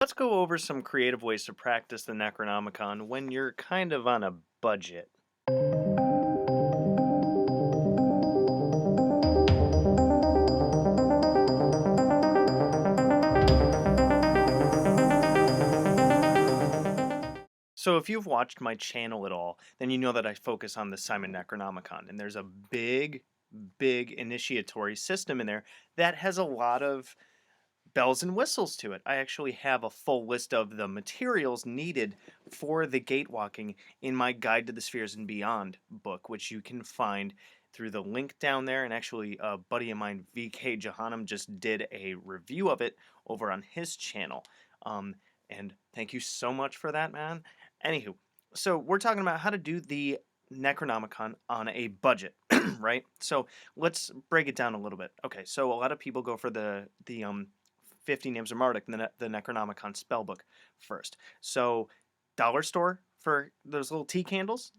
let's go over some creative ways to practice the Necronomicon when you're kind of on a budget. So, if you've watched my channel at all, then you know that I focus on the Simon Necronomicon, and there's a big initiatory system in there that has a lot of bells and whistles to it. I actually have a full list of the materials needed for the gatewalking in my Guide to the Spheres and Beyond book, which you can find through the link down there. And actually, a buddy of mine, VK Jahanam, just did a review of it over on his channel. And thank you so much for that, man. Anywho, so we're talking about how to do the Necronomicon on a budget, right? So let's break it down a little bit. Okay, so a lot of people go for the 50 Names of Marduk, the Necronomicon spellbook first. So, dollar store for those little tea candles,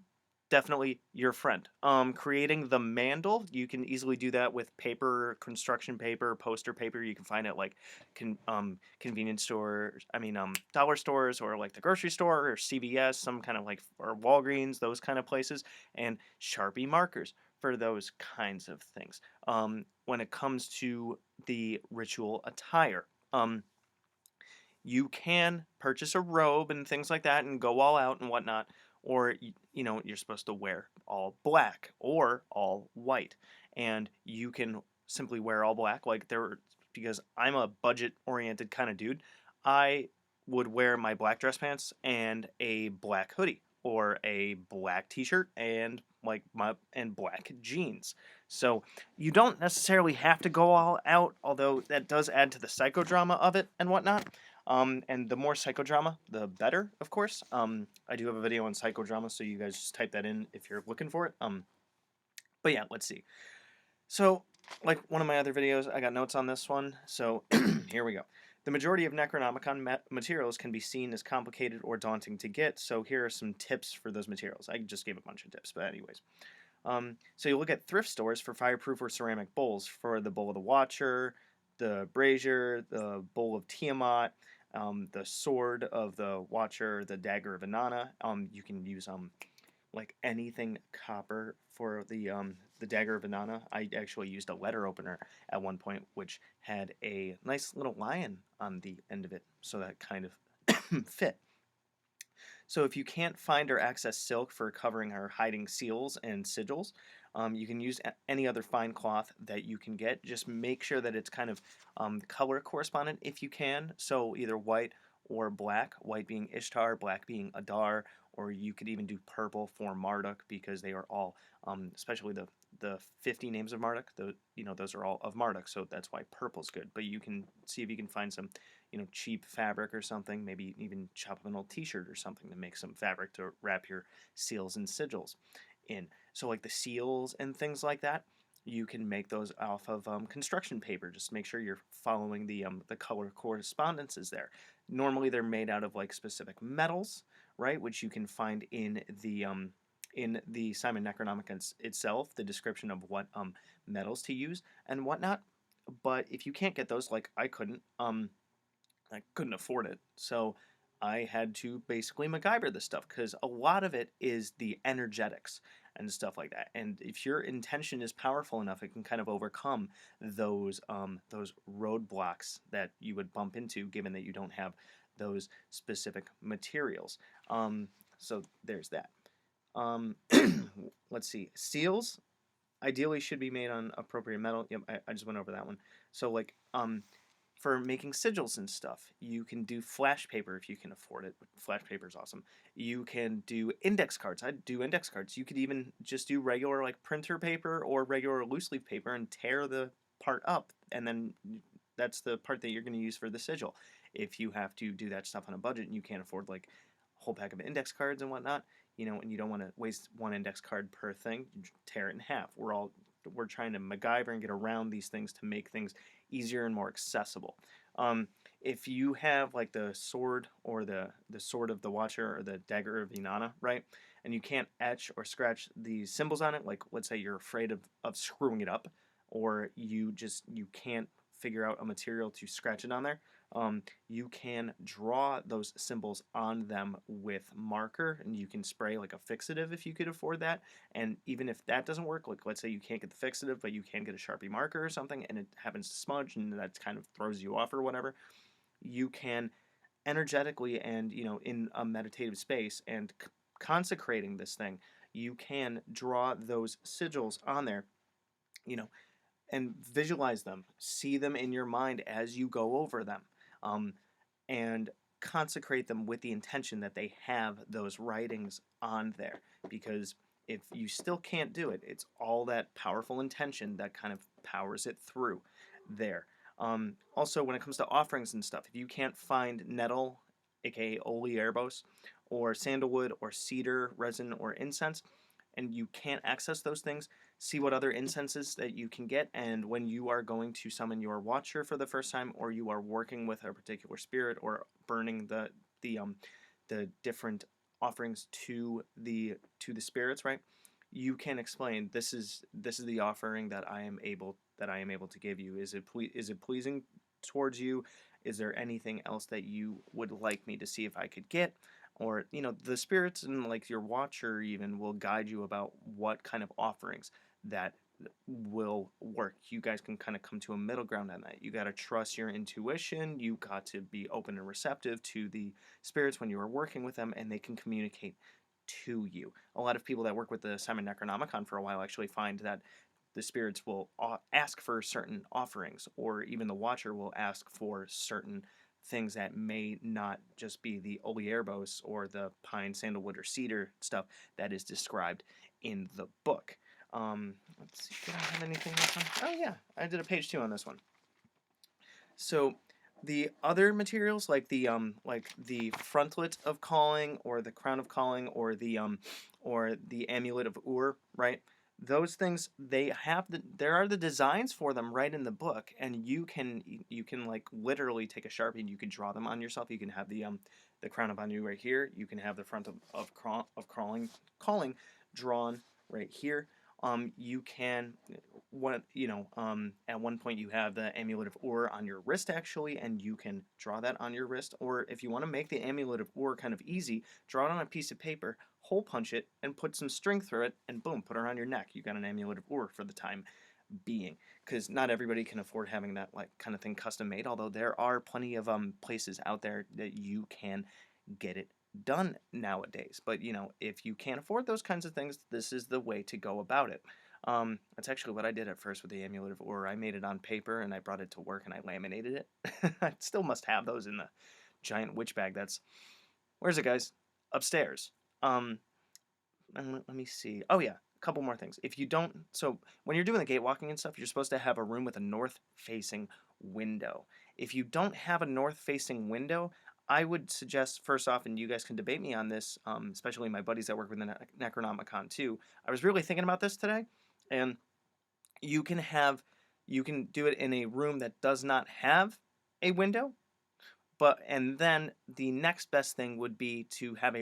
definitely your friend. Creating the mandal, you can easily do that with paper, construction paper, poster paper. You can find it like convenience stores, dollar stores, or like the grocery store or CVS, some kind of like, or Walgreens, those kind of places, and Sharpie markers for those kinds of things. When it comes to the ritual attire, you can purchase a robe and things like that and go all out and whatnot, or you're supposed to wear all black or all white, and you can simply wear all black. Like there, because I'm a budget oriented kind of dude, I would wear my black dress pants and a black hoodie or a black t-shirt and black jeans. So you don't necessarily have to go all out, although that does add to the psychodrama of it and whatnot. And the more psychodrama, the better, of course. I do have a video on psychodrama, so you guys just type that in if you're looking for it. But yeah, let's see. So, like one of my other videos, I got notes on this one. So here we go. The majority of Necronomicon materials can be seen as complicated or daunting to get, so here are some tips for those materials. I just gave a bunch of tips, but anyways. So you look at thrift stores for fireproof or ceramic bowls for the Bowl of the Watcher, the brazier, the Bowl of Tiamat, the Sword of the Watcher, the Dagger of Inanna. You can use like anything copper for the Dagger of Inanna. I actually used a letter opener at one point, which had a nice little lion on the end of it, so that kind of fit. So if you can't find or access silk for covering or hiding seals and sigils, you can use any other fine cloth that you can get. Just make sure that it's kind of color correspondent if you can. So either white or black, white being Ishtar, black being Adar, or you could even do purple for Marduk because they are all, especially the 50 names of Marduk, those are all of Marduk, so that's why purple's good. But you can see if you can find some cheap fabric or something, maybe even chop up an old t-shirt or something to make some fabric to wrap your seals and sigils in. So like the seals and things like that, you can make those off of construction paper. Just make sure you're following the color correspondences there. Normally they're made out of like specific metals, right, which you can find in the Simon Necronomicon itself, the description of what metals to use and whatnot. But if you can't get those, like I couldn't afford it, so I had to basically MacGyver this stuff because a lot of it is the energetics and stuff like that. And if your intention is powerful enough, it can kind of overcome those roadblocks that you would bump into, given that you don't have those specific materials. So there's that. Um, let's see, seals ideally should be made on appropriate metal. Yep, I just went over that one. So like for making sigils and stuff, you can do flash paper if you can afford it. Flash paper is awesome. You can do index cards. I'd do index cards. You could even just do regular like printer paper or regular loose leaf paper and tear the part up, and then that's the part that you're going to use for the sigil. If you have to do that stuff on a budget and you can't afford like a whole pack of index cards and whatnot, and you don't want to waste one index card per thing, you tear it in half. We're trying to MacGyver and get around these things to make things easier and more accessible. If you have like the sword or the sword of the Watcher or the dagger of Inanna, right, and you can't etch or scratch the symbols on it, like let's say you're afraid of screwing it up, or you can't figure out a material to scratch it on there, You can draw those symbols on them with marker, and you can spray like a fixative if you could afford that. And even if that doesn't work, like let's say you can't get the fixative, but you can get a Sharpie marker or something, and it happens to smudge, and that kind of throws you off or whatever, you can energetically and in a meditative space and consecrating this thing, you can draw those sigils on there, you know, and visualize them, see them in your mind as you go over them, um, and consecrate them with the intention that they have those writings on there. Because if you still can't do it, it's all that powerful intention that kind of powers it through there. Also, when it comes to offerings and stuff, if you can't find nettle, aka Oli Erebos, or sandalwood, or cedar resin, or incense, and you can't access those things, see what other incenses that you can get. And when you are going to summon your watcher for the first time, or you are working with a particular spirit, or burning the different offerings to the spirits, right? You can explain, this is the offering that I am able to give you. Is it pleasing towards you? Is there anything else that you would like me to see if I could get? Or the spirits and like your watcher even will guide you about what kind of offerings that will work. You guys can kind of come to a middle ground on that. You got to trust your intuition. You got to be open and receptive to the spirits when you are working with them, and they can communicate to you. A lot of people that work with the Simon Necronomicon for a while actually find that the spirits will ask for certain offerings, or even the watcher will ask for certain things that may not just be the Olierbos or the pine, sandalwood, or cedar stuff that is described in the book. Let's see, did I have anything else on? Oh yeah, I did a page 2 on this one. So the other materials like the frontlet of calling, or the crown of calling, or the amulet of Ur, right? Those things, there are the designs for them right in the book, and you can like literally take a Sharpie and you can draw them on yourself. You can have the crown of Anu right here. You can have the front of calling drawn right here. You can at one point you have the amulet of Ur on your wrist actually, and you can draw that on your wrist. Or if you want to make the amulet of Ur kind of easy, draw it on a piece of paper, hole punch it, and put some string through it, and boom, put it around your neck. You got an amulet of Ur for the time being. Because not everybody can afford having that like kind of thing custom made, although there are plenty of places out there that you can get it done nowadays. But if you can't afford those kinds of things, this is the way to go about it. That's actually what I did at first with the amulet of Ur. I made it on paper and I brought it to work and I laminated it. I still must have those in the giant witch bag. Where's it, guys? Upstairs. And let me see. Oh yeah, a couple more things. So when you're doing the gatewalking and stuff, you're supposed to have a room with a north-facing window. If you don't have a north-facing window, I would suggest, first off, and you guys can debate me on this, especially my buddies that work with the Necronomicon too. I was really thinking about this today, and you can do it in a room that does not have a window, and then the next best thing would be to have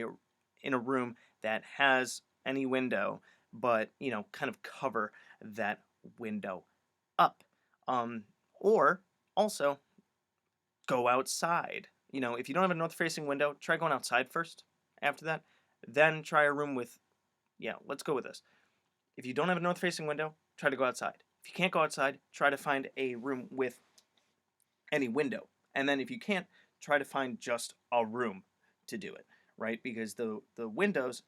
in a room that has any window, but kind of cover that window up, or also go outside. If you don't have a north-facing window, try going outside first. After that, then try a room with, let's go with this. If you don't have a north-facing window, try to go outside. If you can't go outside, try to find a room with any window. And then if you can't, try to find just a room to do it, right? Because the windows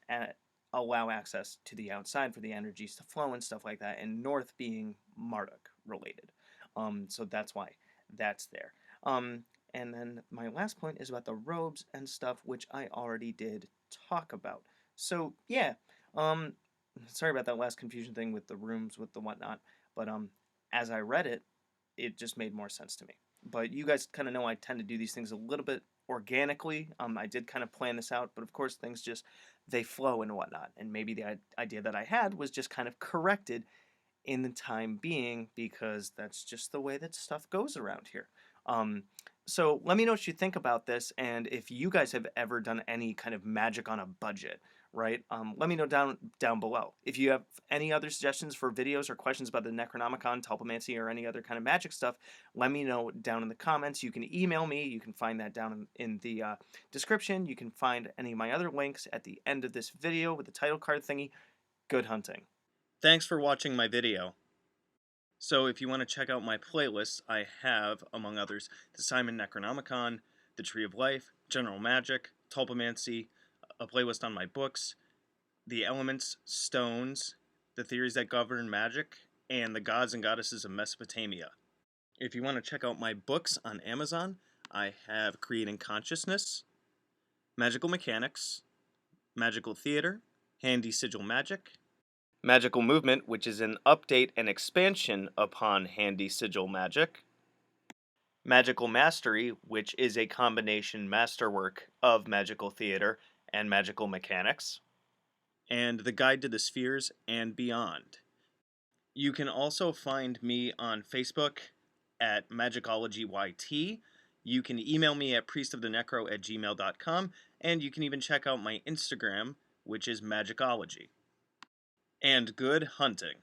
allow access to the outside for the energies to flow and stuff like that, and north being Marduk related. So that's why that's there. And then my last point is about the robes and stuff, which I already did talk about. So yeah, sorry about that last confusion thing with the rooms with the whatnot, but as I read it, it just made more sense to me. But you guys kind of know I tend to do these things a little bit organically. I did kind of plan this out, but of course things they flow and whatnot. And maybe the idea that I had was just kind of corrected in the time being, because that's just the way that stuff goes around here. So let me know what you think about this, and if you guys have ever done any kind of magic on a budget, right? Let me know down below. If you have any other suggestions for videos or questions about the Necronomicon, Tulpamancy, or any other kind of magic stuff, let me know down in the comments. You can email me. You can find that down in the description. You can find any of my other links at the end of this video with the title card thingy. Good hunting. Thanks for watching my video. So if you want to check out my playlists, I have, among others, the Simon Necronomicon, the Tree of Life, General Magic, Tulpamancy, a playlist on my books, the elements, stones, the theories that govern magic, and the gods and goddesses of Mesopotamia. If you want to check out my books on Amazon, I have Creating Consciousness, Magical Mechanics, Magical Theater, Handy Sigil Magic, Magical Movement, which is an update and expansion upon Handy Sigil Magic, Magical Mastery, which is a combination masterwork of Magical Theater and Magical Mechanics, and The Guide to the Spheres and Beyond. You can also find me on Facebook at Magickology YT. You can email me at priestofthenecro@gmail.com, and you can even check out my Instagram, which is Magickology. And good hunting.